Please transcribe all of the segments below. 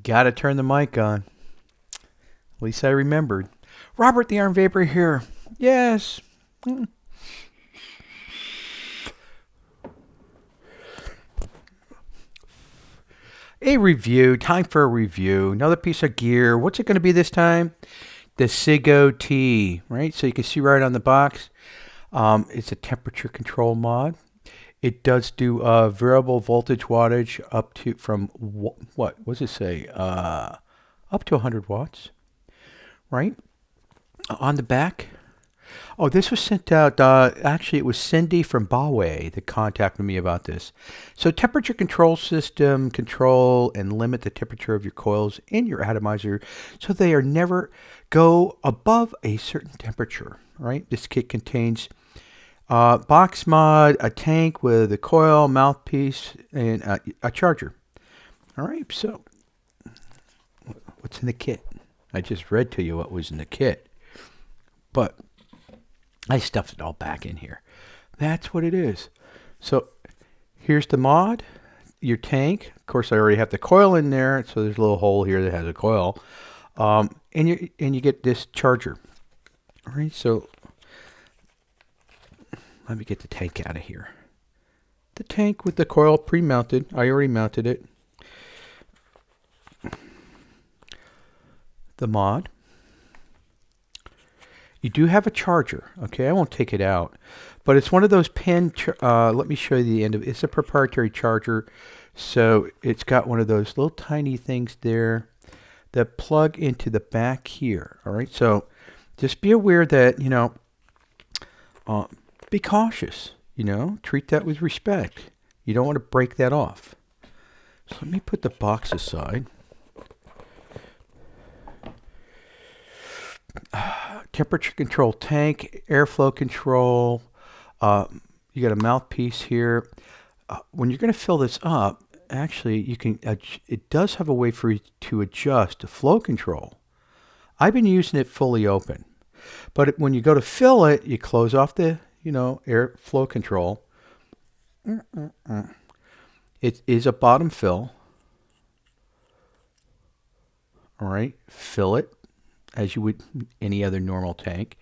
Gotta turn the mic on. At least I remembered. Robert the Arm Vapor here. Yes. A review. Time for a review. Another piece of gear. What's it going to be this time? The CigGo T, right? So you can see right on the box. It's a temperature control mod. It does do variable voltage wattage up to from what does it say? Up to 100 watts, right? On the back. Oh, this was sent out. Actually, it was Cindy from Huawei that contacted me about this. So, temperature control system control and limit the temperature of your coils in your atomizer so they are never go above a certain temperature. Right. This kit contains box mod, a tank with a coil, mouthpiece, and a charger. All right. So, what's in the kit? I just read to you what was in the kit, but I stuffed it all back in here. That's what it is. So here's the mod, your tank. Of course, I already have the coil in there, so there's a little hole here that has a coil. And you get this charger. All right, so let me get the tank out of here. The tank with the coil pre-mounted. I already mounted it. The mod. You do have a charger, okay? I won't take it out, but it's one of those pen. Let me show you the end of it. It's a proprietary charger, so it's got one of those little tiny things there that plug into the back here. All right, so just be aware that be cautious. Treat that with respect. You don't want to break that off. So let me put the box aside. Temperature control tank, airflow control. You got a mouthpiece here. When you're going to fill this up, actually, you can. It does have a way for you to adjust the flow control. I've been using it fully open, but when you go to fill it, you close off the airflow control. It is a bottom fill. All right, fill it as you would any other normal tank.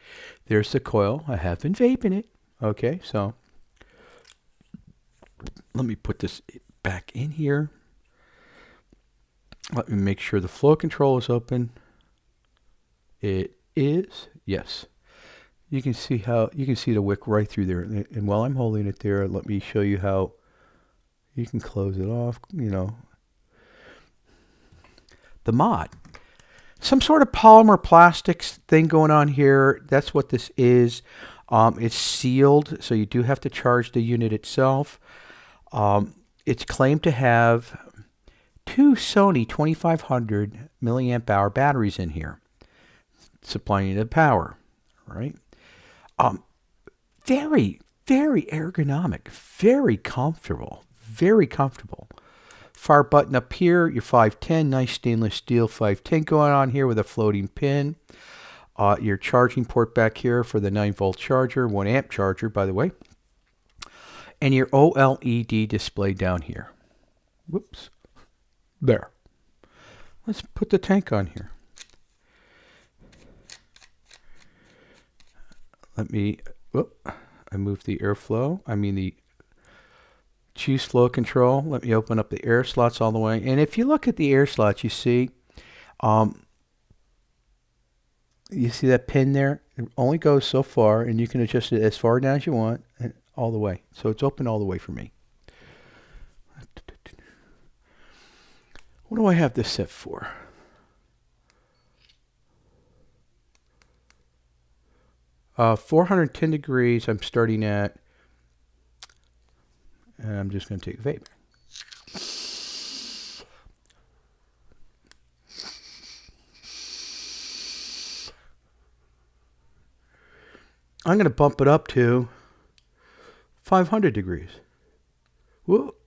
There's the coil. I have been vaping it. Okay, so let me put this back in here. Let me make sure the flow control is open. It is. Yes. You can see the wick right through there. And while I'm holding it there, let me show you how you can close it off, The mod. Some sort of polymer plastics thing going on here. That's what this is. It's sealed, so you do have to charge the unit itself. It's claimed to have two Sony 2500 milliamp hour batteries in here, supplying the power. Right? Very, very ergonomic, very comfortable, very comfortable. Fire button up here, your 510, nice stainless steel 510 going on here with a floating pin. Your charging port back here for the 9-volt charger, 1 amp charger, by the way. And your OLED display down here. Whoops. There. Let's put the tank on here. I moved the airflow. The choose flow control. Let me open up the air slots all the way. And if you look at the air slots, you see that pin there? It only goes so far, and you can adjust it as far down as you want, and all the way. So it's open all the way for me. What do I have this set for? Uh, 410 degrees I'm starting at. And I'm just going to take a vape. I'm going to bump it up to 500 degrees. Whoop.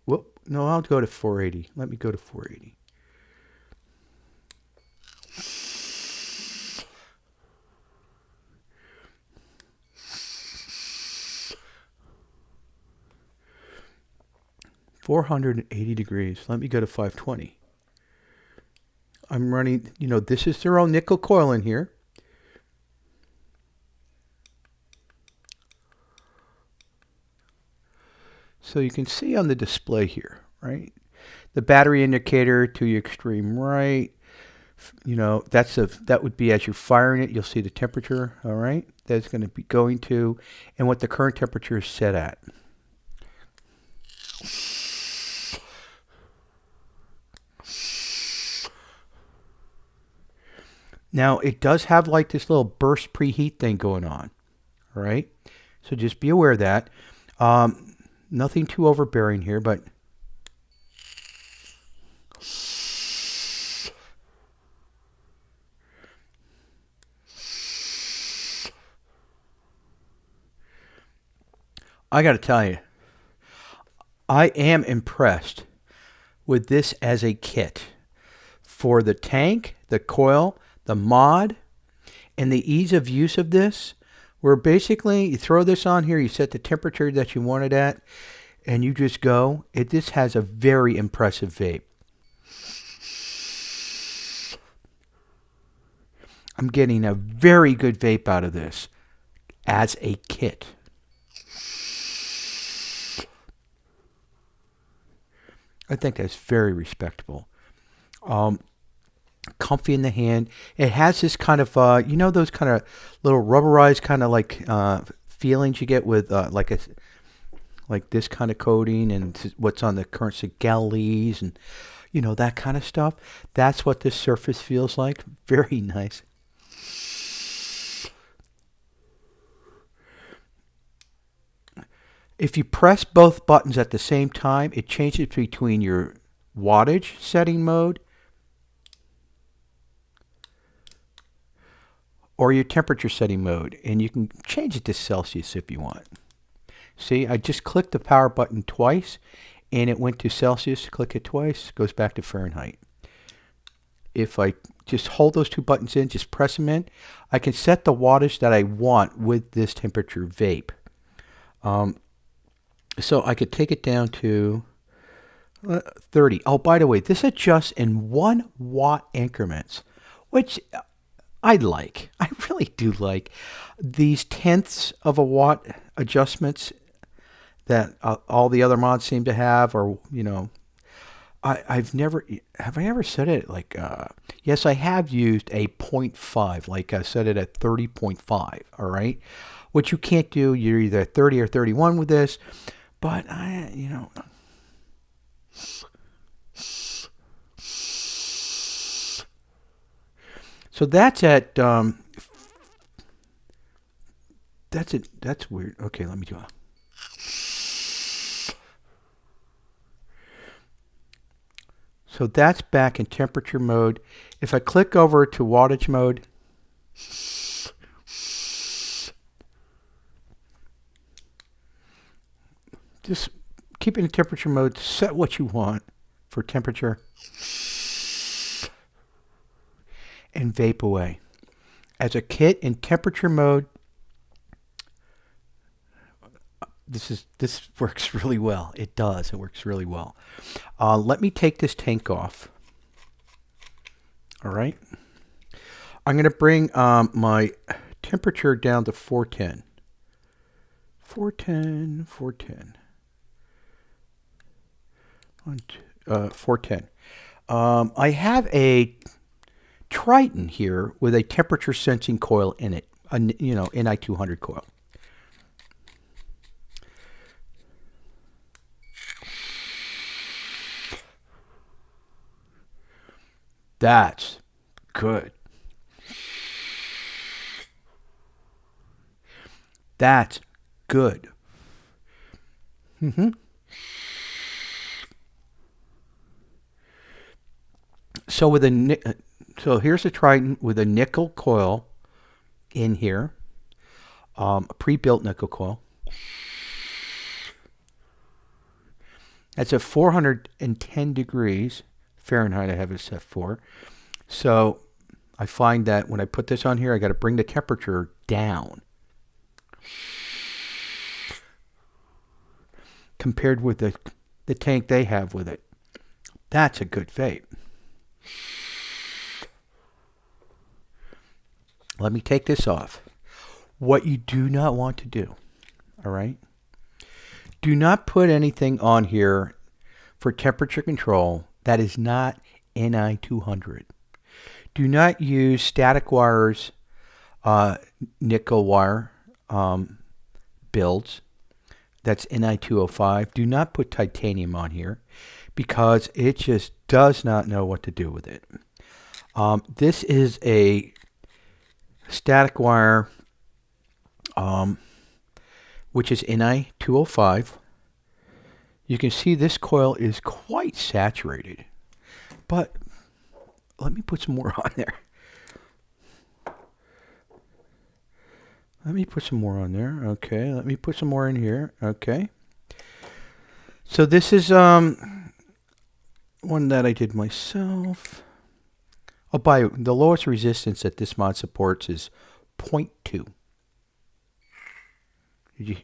No, I'll go to 480. Let me go to 480. $480 degrees. Let me go to 520. I'm running, this is their own nickel coil in here. So you can see on the display here, right? The battery indicator to your extreme right. That would be as you're firing it, you'll see the temperature, all right? That's going to be going to, and what the current temperature is set at. Now, it does have like this little burst preheat thing going on, all right? So just be aware of that. Nothing too overbearing here, but I got to tell you, I am impressed with this as a kit for the tank, the coil, the mod, and the ease of use of this, where basically you throw this on here, you set the temperature that you want it at, and you just go. This has a very impressive vape. I'm getting a very good vape out of this as a kit. I think that's very respectable. Comfy in the hand. It has this kind of, those kind of little rubberized kind of like feelings you get with like this kind of coating and what's on the current Ellis and that kind of stuff. That's what this surface feels like. Very nice. If you press both buttons at the same time, it changes between your wattage setting mode or your temperature setting mode, and you can change it to Celsius if you want. See, I just clicked the power button twice and it went to Celsius. Click it twice, goes back to Fahrenheit. If I just hold those two buttons in, just press them in, I can set the wattage that I want with this temperature vape. So I could take it down to 30. Oh, by the way, this adjusts in 1 watt increments, which I like. I really do like these tenths of a watt adjustments that all the other mods seem to have, or have I ever set it like, yes, I have used a 0.5, like I set it at 30.5, all right? Which you can't do, you're either 30 or 31 with this, but so that's at, that's weird. Okay, let me do it. So that's back in temperature mode. If I click over to wattage mode, just keep it in temperature mode, set what you want for temperature, and vape away. As a kit in temperature mode, this works really well. It does. It works really well. Let me take this tank off. All right. I'm going to bring my temperature down to 410. 410, 410. 410. I have a Triton here with a temperature sensing coil in it, a NI200 coil. That's good. That's good. So so here's a Triton with a nickel coil in here, a pre-built nickel coil. That's at 410 degrees Fahrenheit. I have it set for. So I find that when I put this on here, I got to bring the temperature down compared with the tank they have with it. That's a good vape. Let me take this off. What you do not want to do, all right? Do not put anything on here for temperature control that is not NI 200. Do not use static wires, nickel wire builds. That's NI 205. Do not put titanium on here because it just does not know what to do with it. This is a static wire, which is NI 205. You can see this coil is quite saturated, but let me put some more on there. Let me put some more on there. Okay, let me put some more in here. Okay. So this is one that I did myself. Oh, by the lowest resistance that this mod supports is 0.2. Did you?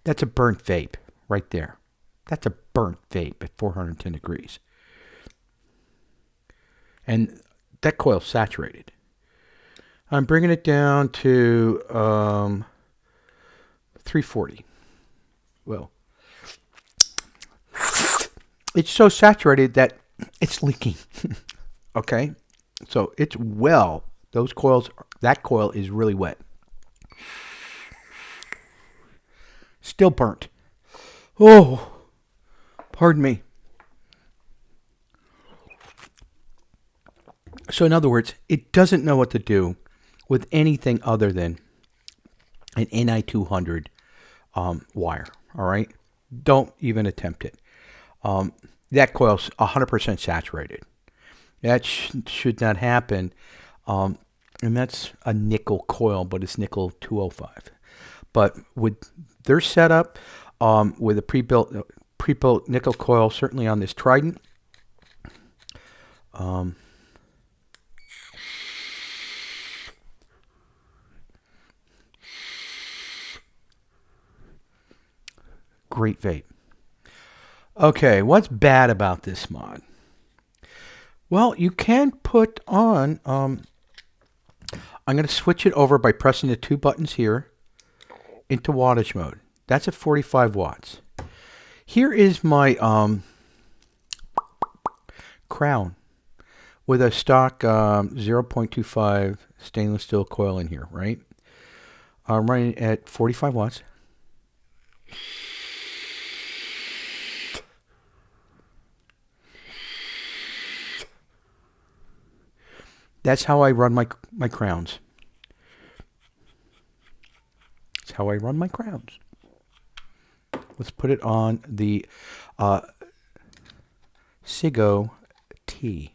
That's a burnt vape right there. That's a burnt vape at 410 degrees. And that coil's saturated. I'm bringing it down to 340. Well, it's so saturated that it's leaking. Okay? So it's that coil is really wet. Still burnt. Oh, pardon me. So in other words, it doesn't know what to do with anything other than an NI 200 wire. All right? Don't even attempt it. That coil's 100% saturated. That should not happen. And that's a nickel coil, but it's nickel 205. But with their setup, with a pre-built nickel coil, certainly on this Trident, great vape. Okay, what's bad about this mod? Well, you can put on, I'm going to switch it over by pressing the two buttons here into wattage mode. That's at 45 watts. Here is my crown with a stock 0.25 stainless steel coil in here, right? I'm running at 45 watts. That's how I run my crowns. That's how I run my crowns. Let's put it on the CigGo T.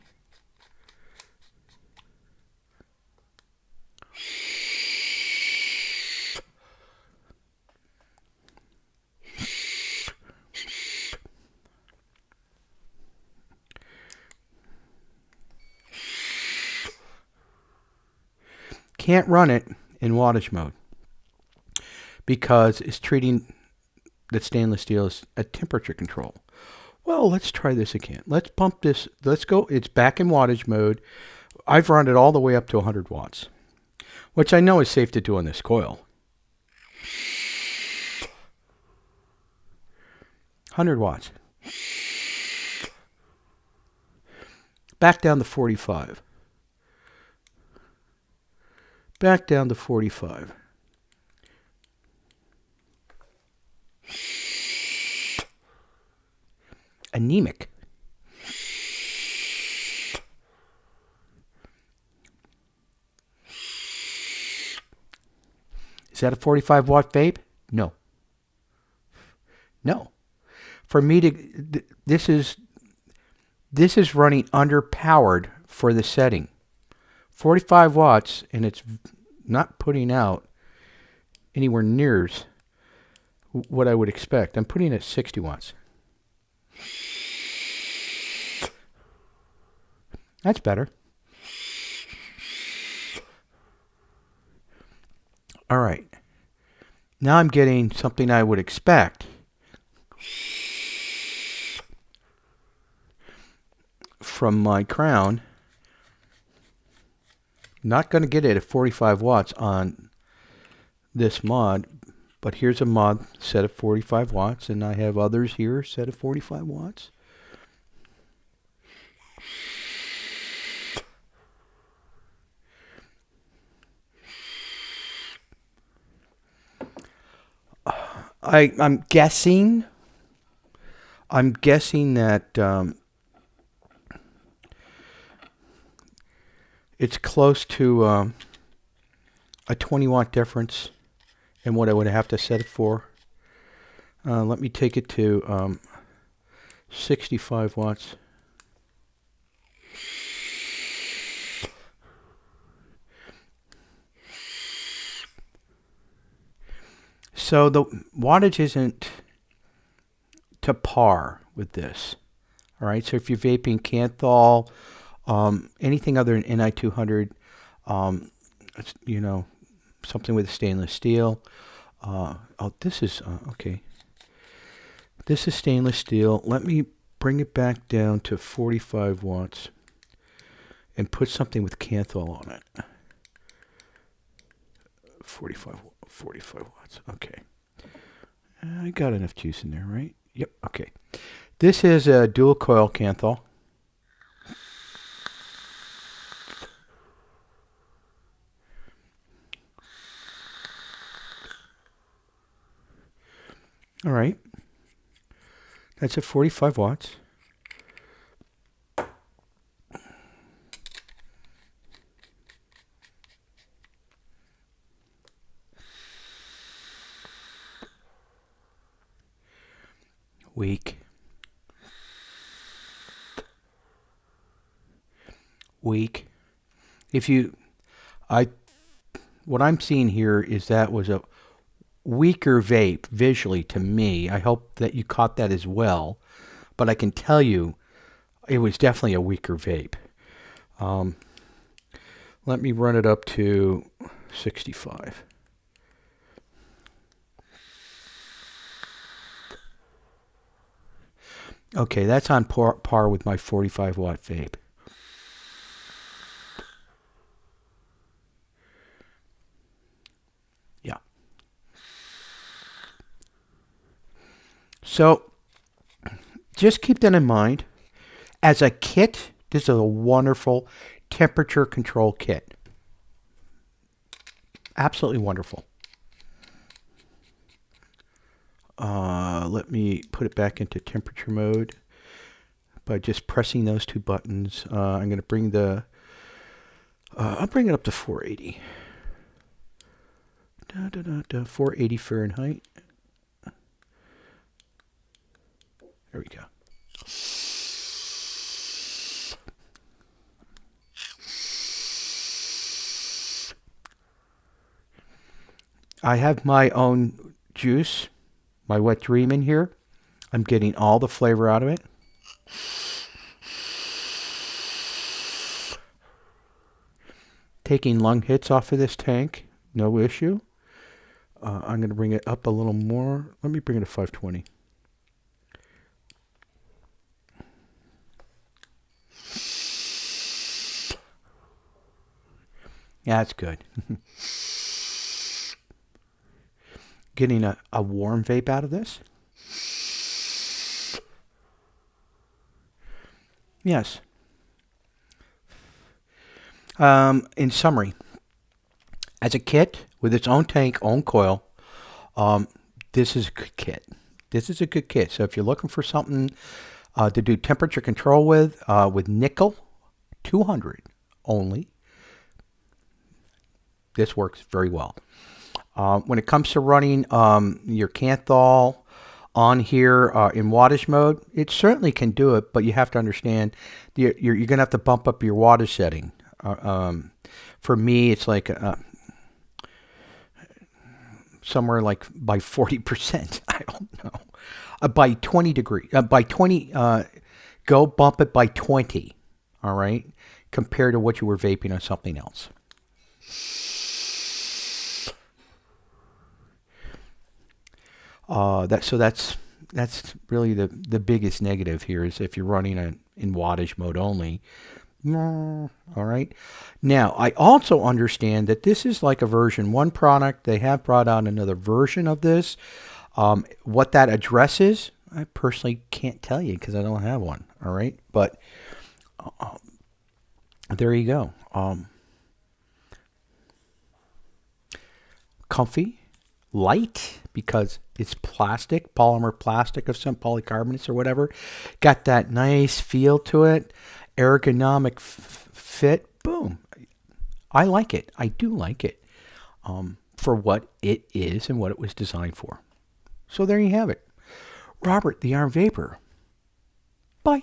Can't run it in wattage mode because it's treating the stainless steel as a temperature control. Well, let's try this again. Let's pump this. Let's go. It's back in wattage mode. I've run it all the way up to 100 watts, which I know is safe to do on this coil. 100 watts. Back down to 45. Back down to 45. Anemic. Is that a 45 watt vape? No. No. For me to, this is running underpowered for the setting. 45 watts, and it's not putting out anywhere near what I would expect. I'm putting it at 60 watts. That's better. All right. Now I'm getting something I would expect. from my crown. Not going to get it at 45 watts on this mod, but here's a mod set at 45 watts, and I have others here set at 45 watts. I'm guessing that it's close to a 20-watt difference in what I would have to set it for. Let me take it to 65 watts. So the wattage isn't to par with this. All right, so if you're vaping Canthal, anything other than NI200, you know, something with stainless steel. Oh, this is, okay. This is stainless steel. Let me bring it back down to 45 watts and put something with Canthal on it. 45 watts, okay. I got enough juice in there, right? Yep, okay. This is a dual coil Canthal. All right. That's at 45 watts. Weak. If you, what I'm seeing here is that was a weaker vape visually to me. I hope that you caught that as well. But I can tell you, it was definitely a weaker vape. Let me run it up to 65. Okay, that's on par with my 45 watt vape. Yeah. So just keep that in mind. As a kit, this is a wonderful temperature control kit. Absolutely wonderful. Let me put it back into temperature mode by just pressing those two buttons. I'm going to bring the, I'll bring it up to 480. 480 Fahrenheit. There we go. I have my own juice, my wet dream in here. I'm getting all the flavor out of it. Taking lung hits off of this tank, no issue. I'm going to bring it up a little more. Let me bring it to 520. Yeah, that's good. Getting a warm vape out of this. Yes. In summary, as a kit with its own tank, own coil, this is a good kit. This is a good kit. So if you're looking for something to do temperature control with nickel 200 only, this works very well. When it comes to running your Canthal on here in wattage mode, it certainly can do it, but you have to understand you're going to have to bump up your wattage setting. For me, it's like somewhere like by 40%. I don't know. By 20 degrees. By 20, go bump it by 20. All right, compared to what you were vaping on something else. That's really the biggest negative here is if you're running in wattage mode only. All right. Now, I also understand that this is like a version 1 product. They have brought out another version of this. What that address is, I personally can't tell you because I don't have one. All right. But there you go. Comfy, light because it's plastic, polymer plastic of some polycarbonates or whatever. Got that nice feel to it. Ergonomic fit. Boom. I like it. I do like it for what it is and what it was designed for. So there you have it. Robert the Arm Vapor. Bye.